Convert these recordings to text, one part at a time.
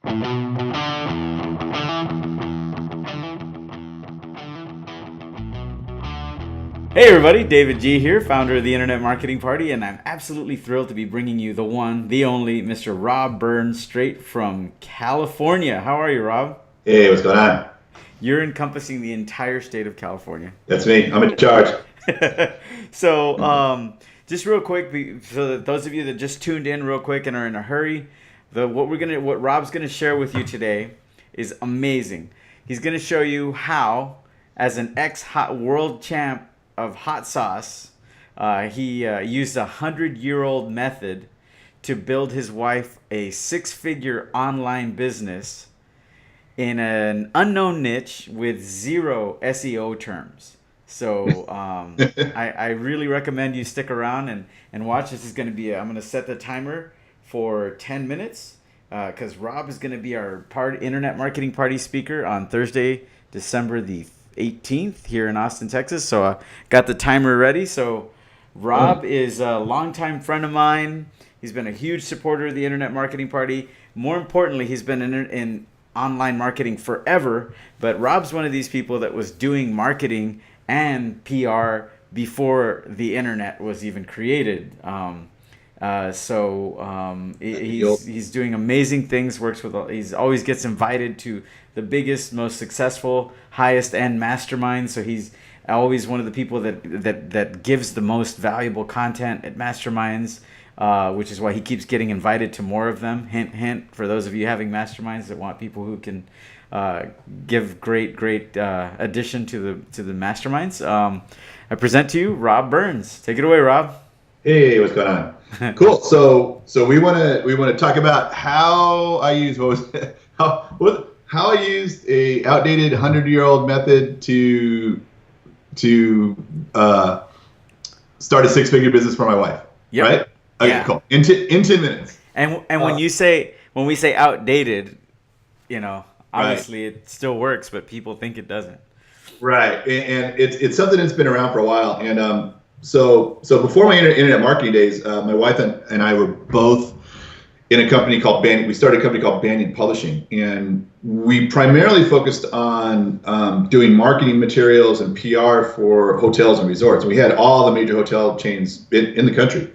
Hey everybody, David G here, founder of the Internet Marketing Party, and I'm absolutely thrilled to be bringing you the one, the only, Mr. Rob Burns, straight from California. How are you, Rob? Hey, what's going on? You're encompassing the entire state of California. That's me. I'm in charge. So, just real quick, so that those of you that just tuned in real quick and are in a hurry, what Rob's gonna share with you today is amazing. He's gonna show you how, as an ex-hot world champ of hot sauce, he used 100-year-old method to build his wife a six-figure online business in an unknown niche with zero SEO terms. So I really recommend you stick around and watch. This is going to be, I'm going to set the timer for 10 minutes because Rob is going to be our Internet Marketing Party speaker on Thursday, December the 18th here in Austin, Texas. So I got the timer ready. So Rob is a longtime friend of mine. He's been a huge supporter of the Internet Marketing Party. More importantly, he's been in online marketing forever. But Rob's one of these people that was doing marketing and PR before the internet was even created. He's doing amazing things. He's always gets invited to the biggest, most successful, highest end masterminds. So he's always one of the people that gives the most valuable content at masterminds, which is why he keeps getting invited to more of them. Hint, hint, for those of you having masterminds that want people who can give great addition to the masterminds. I present to you Rob Burns. Take it away, Rob. Hey, what's going on? Cool. So we want to talk about how I use how I used a outdated 100-year-old method to start a six-figure business for my wife. Yep. Right? Okay, Yeah. cool. In 10 minutes. And when we say outdated, obviously it still works, but people think it doesn't. Right, and it's something that's been around for a while. And so before my internet marketing days, my wife and I were both in a company called Banyan. We started a company called Banyan Publishing, and we primarily focused on doing marketing materials and PR for hotels and resorts. And we had all the major hotel chains in the country.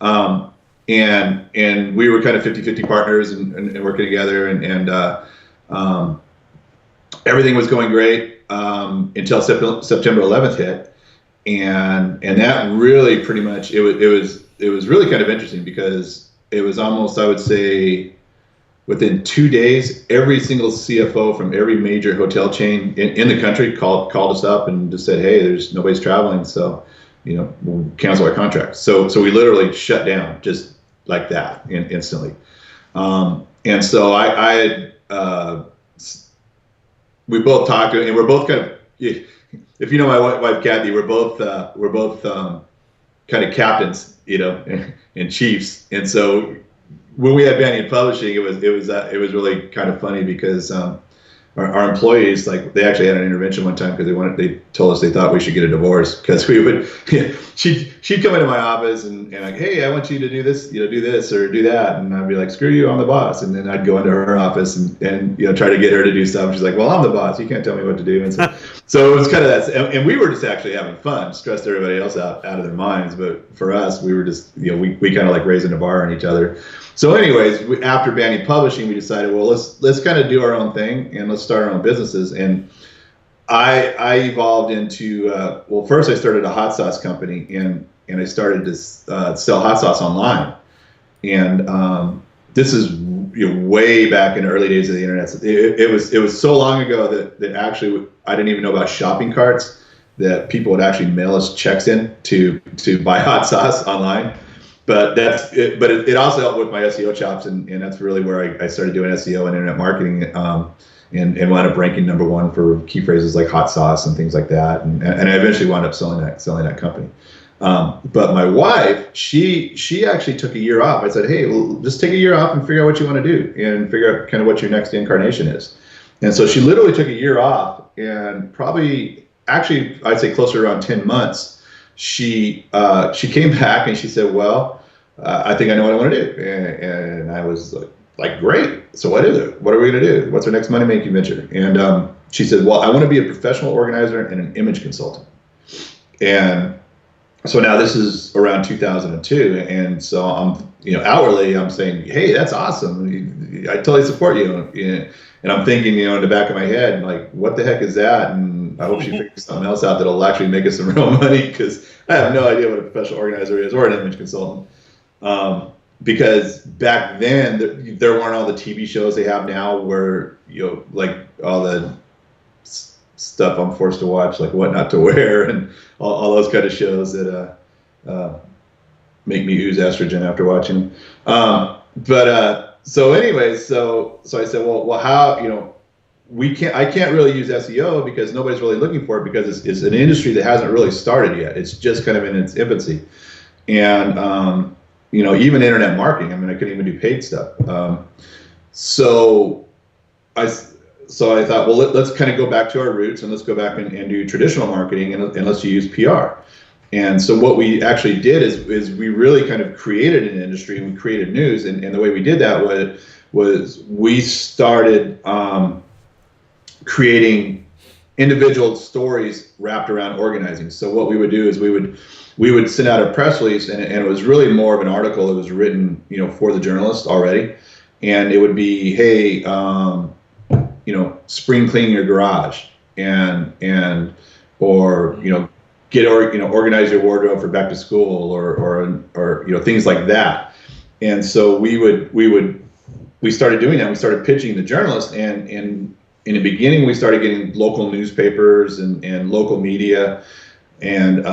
And we were kind of 50-50 partners and working together, and everything was going great until September 11th hit, and that really pretty much it was really kind of interesting because it was almost, I would say, within 2 days, every single CFO from every major hotel chain in the country called us up and just said, hey, nobody's traveling, so we'll cancel our contract. So we literally shut down just like that instantly. And so we both talked, and we're both kind of, if you know my wife Kathy, we're both kind of captains, and chiefs. And so when we had Banyan Publishing, it was really kind of funny because our employees, like, they actually had an intervention one time because they told us they thought we should get a divorce because we would she'd come into my office and like, hey, I want you to do this, do this or do that, and I'd be like, screw you, I'm the boss. And then I'd go into her office and try to get her to do stuff. She's like, well, I'm the boss, you can't tell me what to do. And so it was kind of that, and we were just actually having fun, stressed everybody else out of their minds, but for us, we were just we kind of like raising the bar on each other. So anyways, after Banyan Publishing, we decided, well, let's kind of do our own thing and let's start our own businesses. And I evolved into, first I started a hot sauce company, and I started to sell hot sauce online. And this is way back in the early days of the internet. It was so long ago that actually I didn't even know about shopping carts, that people would actually mail us checks in to buy hot sauce online. But that's it. But it also helped with my SEO chops, and that's really where I started doing SEO and internet marketing, and wound up ranking #1 for key phrases like hot sauce and things like that. And I eventually wound up selling that company. But my wife, she actually took a year off. I said, hey, well, just take a year off and figure out what you want to do and figure out kind of what your next incarnation is. And so she literally took a year off, and probably, actually, I'd say closer around 10 months, she came back and she said, well, I think I know what I want to do. And I was like, like, great. So what is it? What are we going to do? What's our next money making venture? And she said, well, I want to be a professional organizer and an image consultant. And so now this is around 2002. And so I'm, outwardly I'm saying, hey, that's awesome. I totally support you. And I'm thinking, in the back of my head, like, what the heck is that? And I hope she figures something else out that'll actually make us some real money, because I have no idea what a professional organizer is or an image consultant. Because back then there weren't all the TV shows they have now, where like all the stuff I'm forced to watch, like What Not to Wear and all those kind of shows that make me ooze estrogen after watching them. So anyways, so I said, well, how I can't really use SEO because nobody's really looking for it, because it's an industry that hasn't really started yet. It's just kind of in its infancy, and even internet marketing. I mean, I couldn't even do paid stuff. So I thought, well, let's kind of go back to our roots, and let's go back and do traditional marketing, and let's use PR. And so what we actually did is we really kind of created an industry, and we created news. And the way we did that was we started creating individual stories wrapped around organizing. So what we would do is we would send out a press release, and it was really more of an article that was written, for the journalist already. And it would be, hey, spring clean your garage, or organize your wardrobe for back to school, or things like that. And so we started doing that. We started pitching the journalist, and in the beginning we started getting local newspapers and local media. And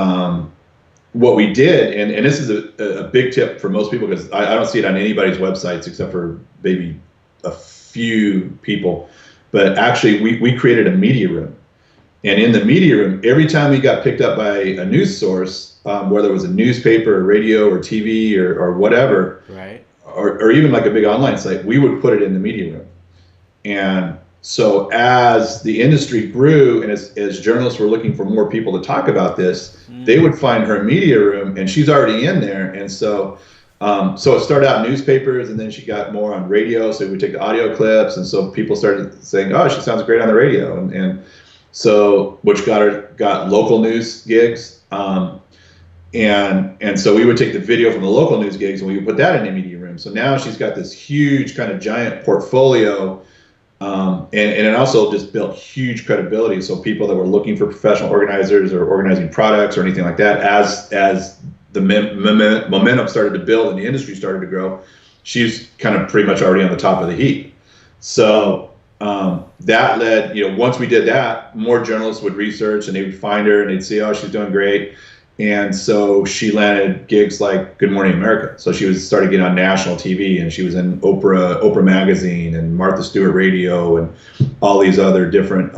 what we did, and this is a big tip for most people, because I don't see it on anybody's websites except for maybe a few people, but actually we created a media room. And in the media room, every time we got picked up by a news source, whether it was a newspaper or radio or TV or whatever, right, or even like a big online site, we would put it in the media room. And so as the industry grew, and as journalists were looking for more people to talk about this, they would find her media room, and she's already in there. And so it started out in newspapers, and then she got more on radio. So we would take the audio clips, and so people started saying, "Oh, she sounds great on the radio," and so which got local news gigs. And so we would take the video from the local news gigs, and we would put that in the media room. So now she's got this huge kind of giant portfolio. And it also just built huge credibility. So people that were looking for professional organizers or organizing products or anything like that, as the momentum started to build and the industry started to grow, she's kind of pretty much already on the top of the heap. So that led, once we did that, more journalists would research, and they would find her and they'd see, oh, she's doing great. And so she landed gigs like Good Morning America. So she started getting on national TV, and she was in Oprah Magazine and Martha Stewart Radio and all these other different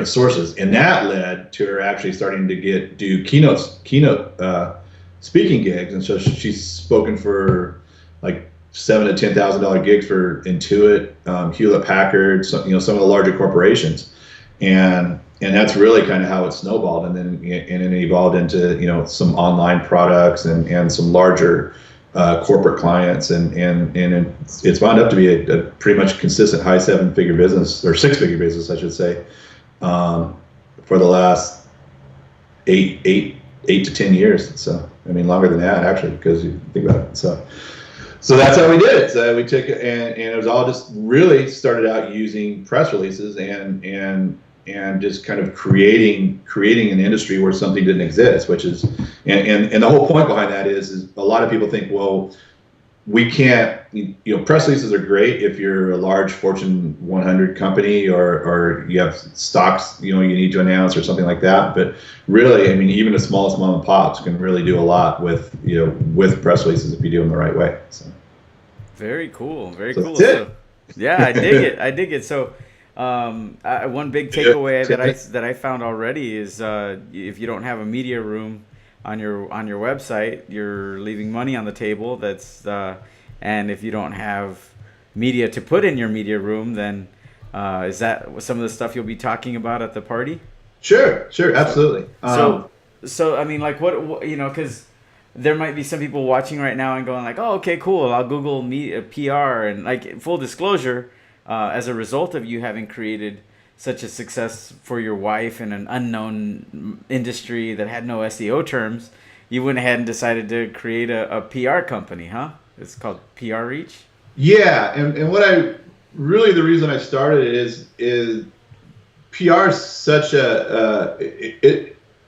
sources. And that led to her actually starting to do keynote speaking gigs. And so she's spoken for like $7,000 to $10,000 gigs for Intuit, Hewlett Packard, some of the larger corporations. And that's really kind of how it snowballed, and then it evolved into some online products and some larger corporate clients, and it's wound up to be a pretty much consistent high seven-figure business, or six-figure business, I should say, for the last eight to 10 years. So I mean, longer than that actually, because you think about it. So that's how we did it. So we took and it was all just really started out using press releases and just kind of creating an industry where something didn't exist, which is, and the whole point behind that is a lot of people think, well, we can't, press releases are great if you're a large Fortune 100 company or you have stocks, you need to announce or something like that. But really, I mean, even the smallest mom and pops can really do a lot with press releases if you do them the right way. So. Very cool. Very So cool. that's it. So, yeah, I dig it. I dig it. So, one big takeaway that I found already is if you don't have a media room on your website, you're leaving money on the table. And if you don't have media to put in your media room, then is that some of the stuff you'll be talking about at the party? Sure, absolutely. So I mean, like what because there might be some people watching right now and going like, oh, okay, cool. I'll Google me PR, and like full disclosure, as a result of you having created such a success for your wife in an unknown industry that had no SEO terms, you went ahead and decided to create a PR company, huh? It's called PR Reach. Yeah, and what I really, the reason I started it is PR is such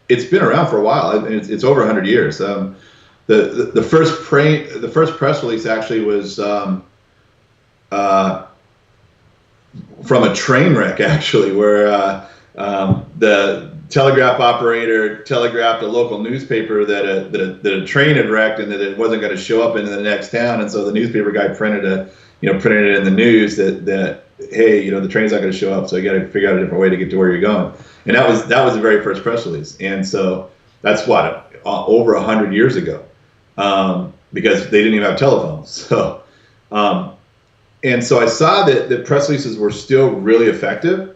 it's been around for a while. It's over 100 years. The first press release actually was from a train wreck, actually, where the telegraph operator telegraphed a local newspaper that a train had wrecked and that it wasn't going to show up in the next town, and so the newspaper guy printed it in the news that hey, the train's not going to show up, so you got to figure out a different way to get to where you're going. And that was the very first press release, and so that's what over 100 years ago, because they didn't even have telephones. So, and so I saw that the press releases were still really effective,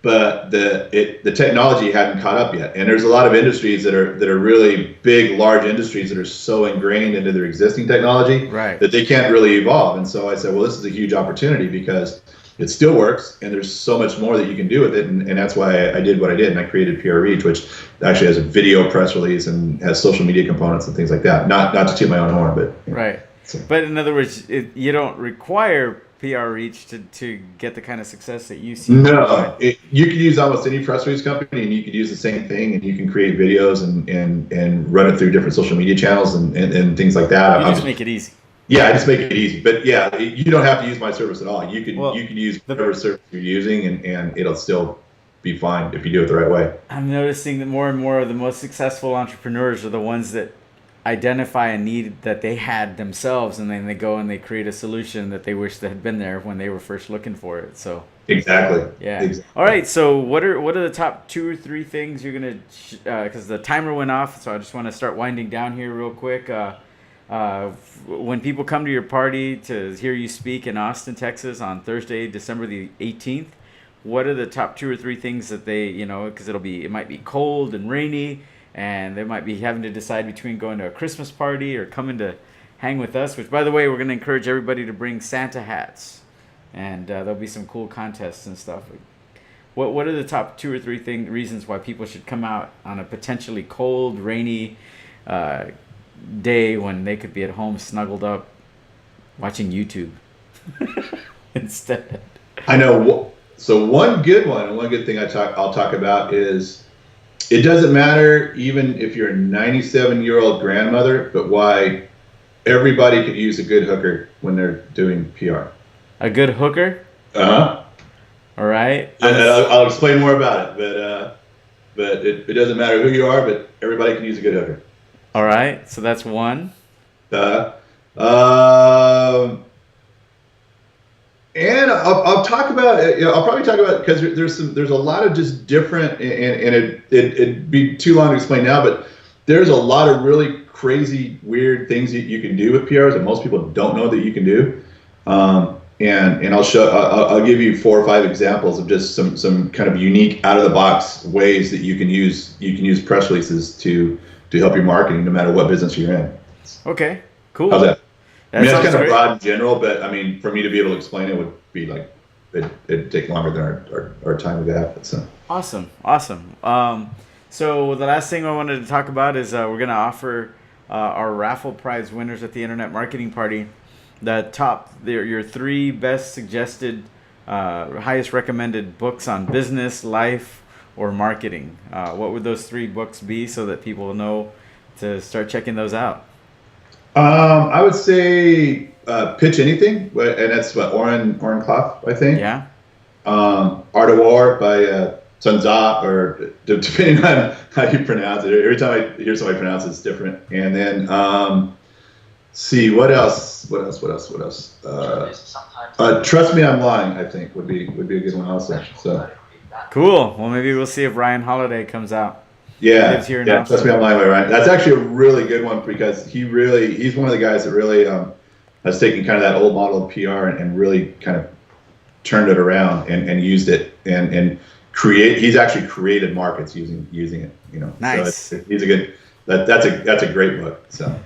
but the technology hadn't caught up yet. And there's a lot of industries that are really big, large industries that are so ingrained into their existing technology, right, that they can't really evolve. And so I said, well, this is a huge opportunity because it still works, and there's so much more that you can do with it, and that's why I did what I did, and I created PR Reach, which actually has a video press release and has social media components and things like that. Not to toot my own horn, but right. So. But in other words, you don't require PR Reach to get the kind of success that you see. No, you could use almost any press release company, and you could use the same thing, and you can create videos and run it through different social media channels and things like that. You just make it easy. Yeah, I just make it easy. But yeah, you don't have to use my service at all. You can use whatever service you're using, and it'll still be fine if you do it the right way. I'm noticing that more and more of the most successful entrepreneurs are the ones that identify a need that they had themselves, and then they go and they create a solution that they wish that had been there when they were first looking for it. So exactly. Yeah. Exactly. All right. So what are the top 2 or 3 things you're gonna? Because the timer went off, so I just want to start winding down here real quick. When people come to your party to hear you speak in Austin, Texas on Thursday, December the 18th, what are the top 2 or 3 things that they, because it might be cold and rainy, and they might be having to decide between going to a Christmas party or coming to hang with us, which, by the way, we're going to encourage everybody to bring Santa hats, and there'll be some cool contests and stuff. What are the top 2 or 3 reasons why people should come out on a potentially cold, rainy day when they could be at home snuggled up watching YouTube instead? I know. So one good thing I'll talk about is it doesn't matter even if you're a 97-year-old grandmother, but why everybody could use a good hooker when they're doing PR. A good hooker? Uh-huh. All right. I'll explain more about it, but it doesn't matter who you are, but everybody can use a good hooker. All right, so that's one. And I'll talk about it. I'll probably talk about it because there's a lot of just different, and it'd be too long to explain now, but there's a lot of really crazy, weird things that you can do with PRs that most people don't know that you can do. And I'll give you 4 or 5 examples of just some kind of unique, out of the box ways that you can use press releases to help your marketing, no matter what business you're in. Okay, cool. How's that? That's kind of great. broad in general, but I mean, for me to be able to explain it would be like it'd take longer than our time to have it. So awesome. So the last thing I wanted to talk about is we're going to offer our raffle prize winners at the Internet Marketing Party your 3 best suggested, highest recommended books on business, life, or marketing. What would those 3 books be so that people know to start checking those out? I would say Pitch Anything, and that's what Oren Klaff, I think. Yeah. Art of War by Sun Tzu, or depending on how you pronounce it. Every time I hear somebody pronounce it, it's different. And then see what else? Trust Me, I'm Lying, I think would be a good one also. So cool. Well, maybe we'll see if Ryan Holiday comes out. Yeah, Trust Me, I'm Lying by Ryan. That's actually a really good one because he's one of the guys that really has taken kind of that old model of PR and really kind of turned it around and used it and he's actually created markets using it. Nice. So he's a that's a great book. So.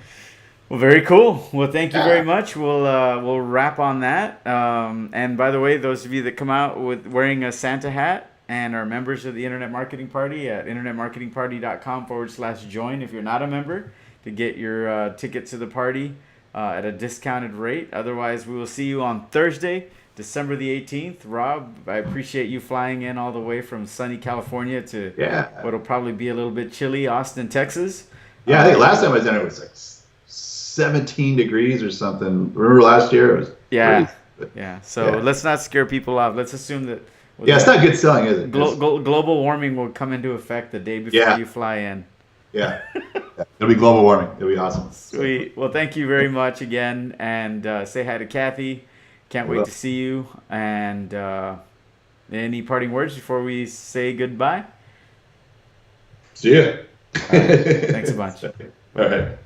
Well, very cool. Well, thank you very much. We'll wrap on that. And by the way, those of you that come out with wearing a Santa hat and are members of the Internet Marketing Party at internetmarketingparty.com/join if you're not a member to get your ticket to the party at a discounted rate. Otherwise, we will see you on Thursday, December the 18th. Rob, I appreciate you flying in all the way from sunny California to what'll probably be a little bit chilly Austin, Texas. Yeah, I think last time I was in it was like 17 degrees or something. Remember last year? It was crazy. So let's not scare people off. Let's assume that. It's not good selling, is it? Global warming will come into effect the day before you fly in. Yeah. It'll be global warming. It'll be awesome. Sweet. Well, thank you very much again, and say hi to Kathy. Can't wait to see you. And any parting words before we say goodbye? See ya. Thanks a bunch. All right.